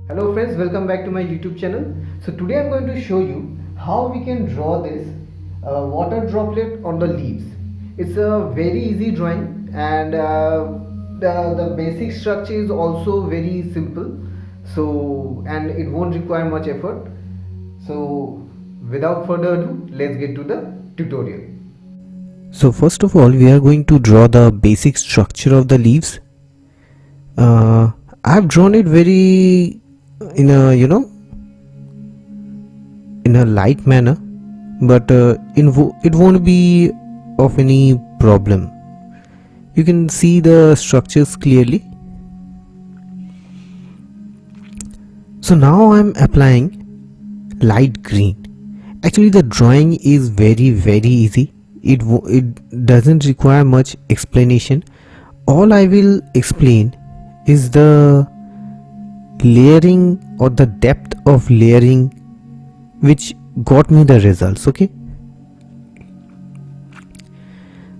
Hello friends, welcome back to my YouTube channel. So today I'm going to show you how we can draw this water droplet on the leaves. It's a very easy drawing, and the basic structure is also very simple. So, and it won't require much effort. So without further ado, let's get to the tutorial. So first of all, we are going to draw the basic structure of the leaves. I've drawn it very in a in a light manner, but it won't be of any problem. You can see the structures clearly. So now I'm applying light green. Actually, the drawing is very easy. It doesn't require much explanation. All I will explain is the layering or the depth of layering which got me the results. Okay,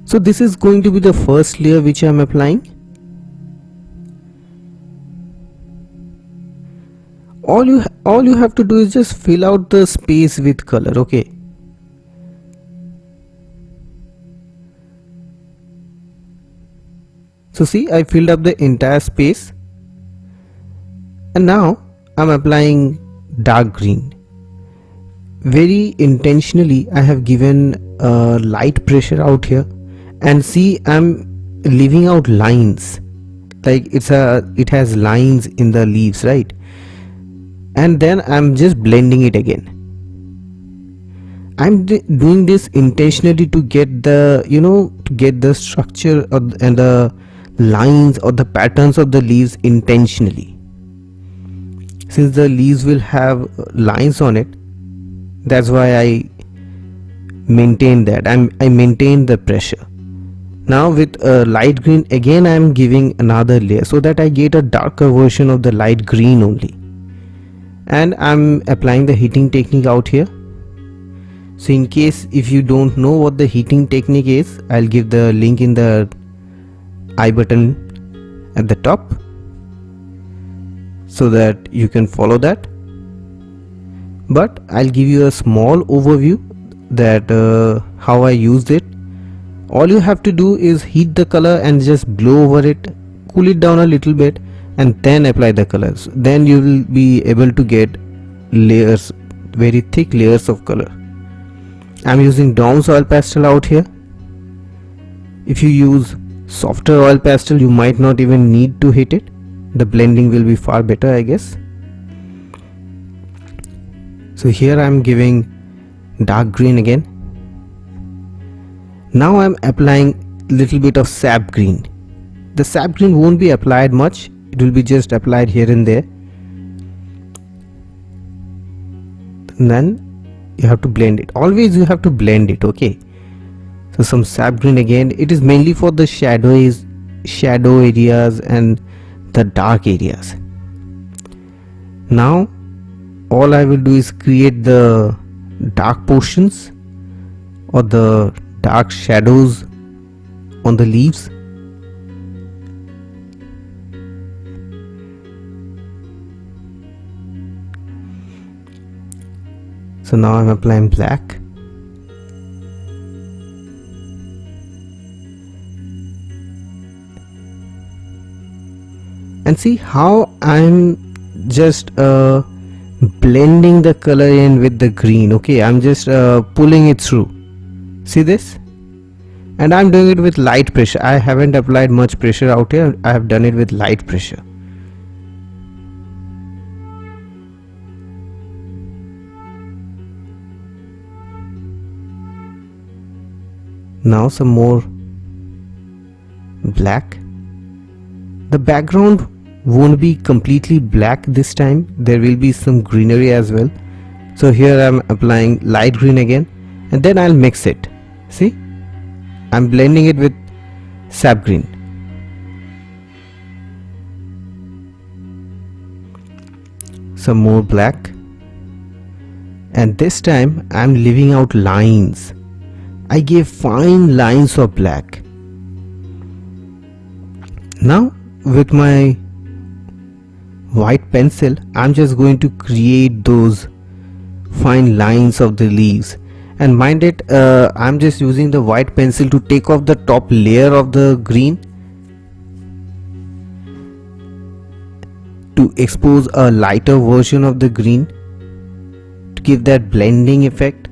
so this is going to be the first layer which I am applying. All you have to do is just fill out the space with color. Okay, so see, I filled up the entire space, and now I'm applying dark green. Very intentionally I have given light pressure out here, and see, I'm leaving out lines, like it has lines in the leaves, right? And then I'm just blending it again. I'm doing this intentionally to get the structure and the lines or the patterns of the leaves intentionally. Since the leaves will have lines on it, that's why I maintain that. I maintain the pressure. Now with light green again, I'm giving another layer so that I get a darker version of the light green only. And I'm applying the heating technique out here. So in case if you don't know what the heating technique is, I'll give the link in the I button at the top so that you can follow that. But I'll give you a small overview that how I used it. All you have to do is heat the color and just blow over it, cool it down a little bit, and then apply the colors. Then you will be able to get layers, very thick layers of color. I'm using Dom's oil pastel out here. If you use softer oil pastel, you might not even need to hit it. The blending will be far better, I guess. So here I'm giving dark green again. Now I'm applying little bit of sap green. The sap green won't be applied much, it will be just applied here and there. And then you have to blend it. Always you have to blend it. Okay, so some sap green again. It is mainly for the shadow areas and the dark areas. Now all I will do is create the dark portions or the dark shadows on the leaves. So now I'm applying black. And see how I'm just blending the color in with the green. Okay, I'm just pulling it through. See this? And I'm doing it with light pressure. I haven't applied much pressure out here. I have done it with light pressure. Now some more black. The background won't be completely black this time. There will be some greenery as well. So here I'm applying light green again, and then I'll mix it. See, I'm blending it with sap green. Some more black, and this time I'm leaving out lines. I gave fine lines of black. Now with my white pencil, I'm just going to create those fine lines of the leaves. And mind it, I'm just using the white pencil to take off the top layer of the green to expose a lighter version of the green to give that blending effect.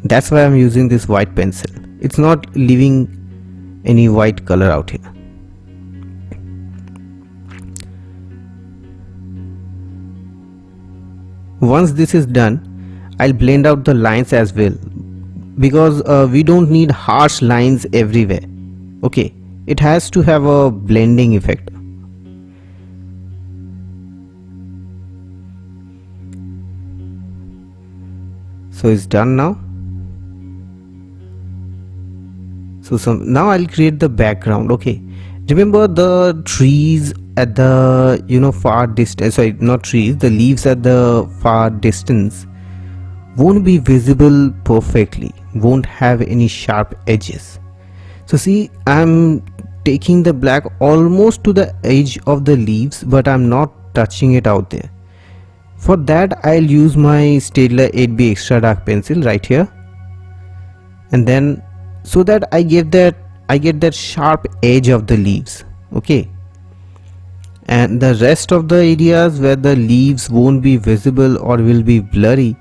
That's why I'm using this white pencil. It's not leaving any white color out here. Once this is done, I'll blend out the lines as well, because we don't need harsh lines everywhere. Okay, it has to have a blending effect. So it's done now. So now I'll create the background. Okay, remember the trees at the far distance, sorry, not trees, the leaves at the far distance won't be visible perfectly, won't have any sharp edges. So see, I'm taking the black almost to the edge of the leaves, but I'm not touching it out there. For that, I'll use my Staedtler 8B extra dark pencil right here, and then so that I get that sharp edge of the leaves. Okay, and the rest of the areas where the leaves won't be visible or will be blurry,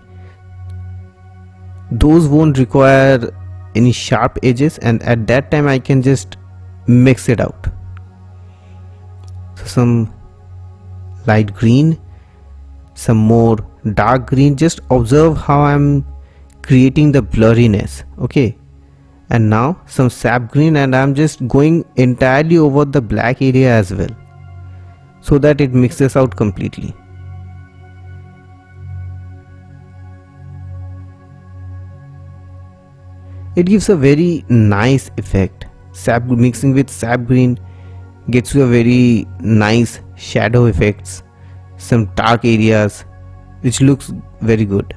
those won't require any sharp edges, and at that time I can just mix it out. So some light green, some more dark green. Just observe how I'm creating the blurriness. Okay, and now some sap green, and I'm just going entirely over the black area as well, so that it mixes out completely. It gives a very nice effect. Sap mixing with sap green gets you a very nice shadow effects, some dark areas, which looks very good.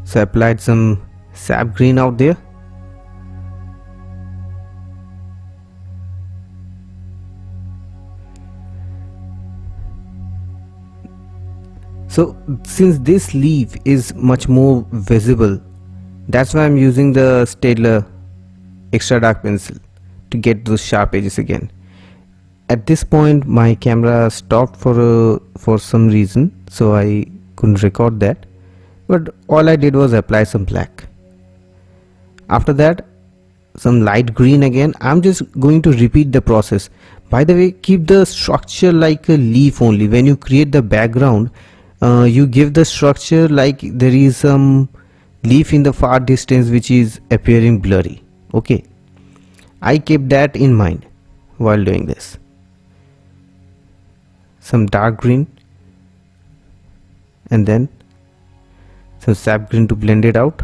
So I applied some sap green out there. So since this leaf is much more visible, that's why I'm using the Staedtler extra dark pencil to get those sharp edges again. At this point my camera stopped for some reason, so I couldn't record that, but all I did was apply some black. After that, some light green again. I'm just going to repeat the process. By the way, keep the structure like a leaf only. When you create the background, you give the structure like there is some leaf in the far distance which is appearing blurry. Okay, I kept that in mind while doing this. Some dark green, and then some sap green to blend it out.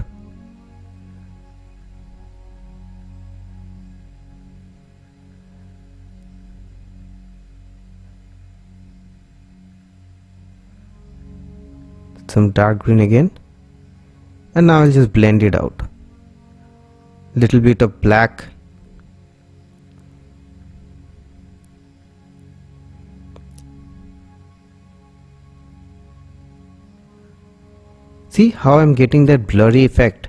Some dark green again, and now I'll just blend it out. Little bit of black, see how I'm getting that blurry effect.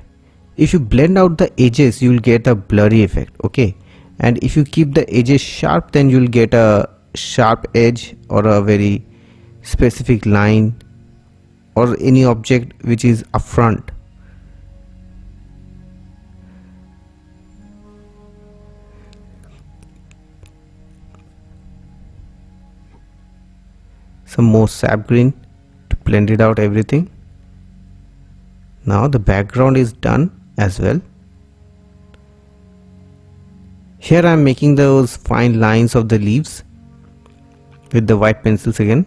If you blend out the edges, you'll get a blurry effect. Okay, and if you keep the edges sharp, then you'll get a sharp edge or a very specific line or any object which is upfront. Some more sap green to blend it out everything. Now the background is done as well. Here I am making those fine lines of the leaves with the white pencils again.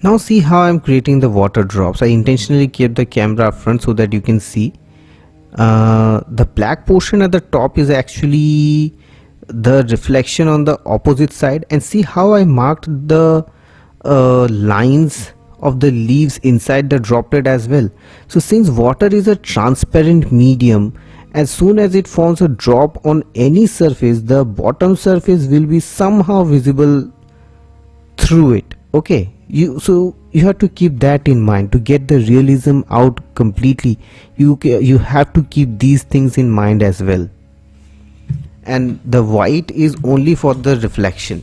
Now see how I am creating the water drops. I intentionally kept the camera up front so that you can see. The black portion at the top is actually the reflection on the opposite side, and see how I marked the lines of the leaves inside the droplet as well. So since water is a transparent medium, as soon as it forms a drop on any surface, the bottom surface will be somehow visible through it. Okay, so you have to keep that in mind. To get the realism out completely, you have to keep these things in mind as well. And the white is only for the reflection.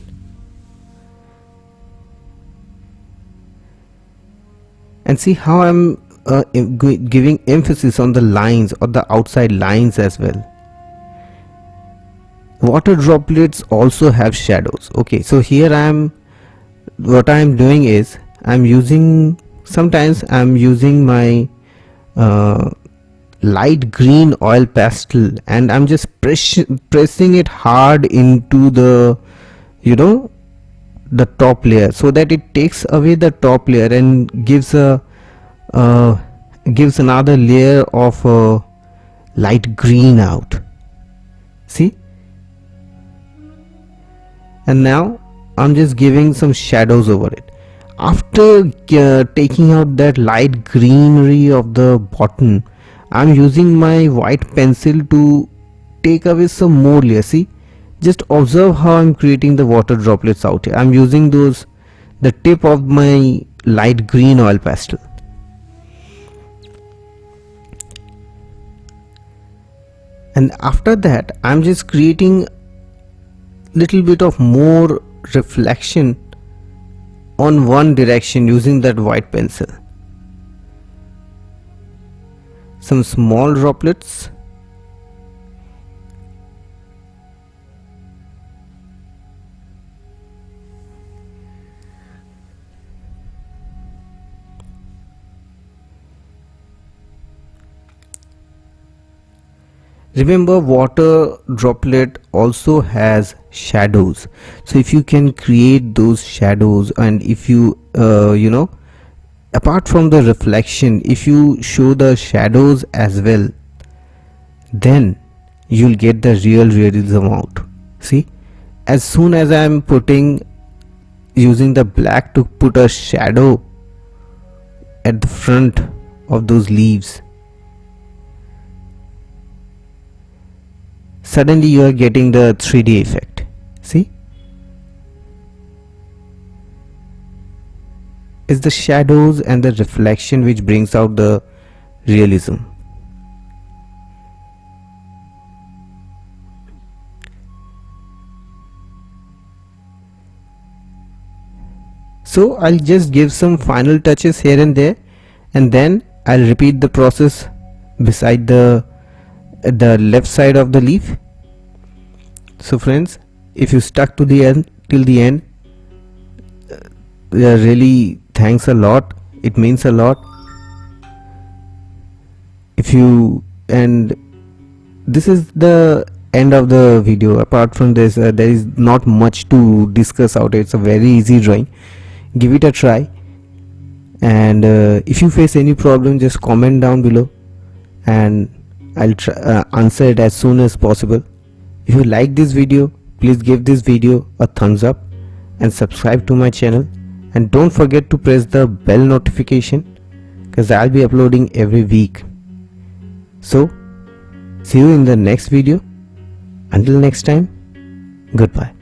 And see how I'm giving emphasis on the lines or the outside lines as well. Water droplets also have shadows. Okay, so here what I am doing is sometimes I'm using my light green oil pastel, and I'm just pressing it hard into the the top layer, so that it takes away the top layer and gives another layer of light green out. See, and now I'm just giving some shadows over it. After taking out that light greenery of the bottom, I'm using my white pencil to take away some more layer. See, just observe how I'm creating the water droplets out here. I'm using the tip of my light green oil pastel. And after that, I'm just creating little bit of more reflection on one direction using that white pencil. Some small droplets. Remember, water droplet also has shadows. So if you can create those shadows, and if you apart from the reflection, if you show the shadows as well, then you'll get the real realism out. See, as soon as I'm using the black to put a shadow at the front of those leaves, suddenly you are getting the 3D effect. See, it's the shadows and the reflection which brings out the realism. So I'll just give some final touches here and there, and then I'll repeat the process beside the left side of the leaf. So friends, if you stuck to the end till the end, really thanks a lot. It means a lot. And this is the end of the video. Apart from this, there is not much to discuss out. It's a very easy drawing. Give it a try, and if you face any problem, just comment down below and I'll try, answer it as soon as possible. If you like this video, please give this video a thumbs up and subscribe to my channel, and don't forget to press the bell notification, because I'll be uploading every week. So see you in the next video. Until next time, goodbye.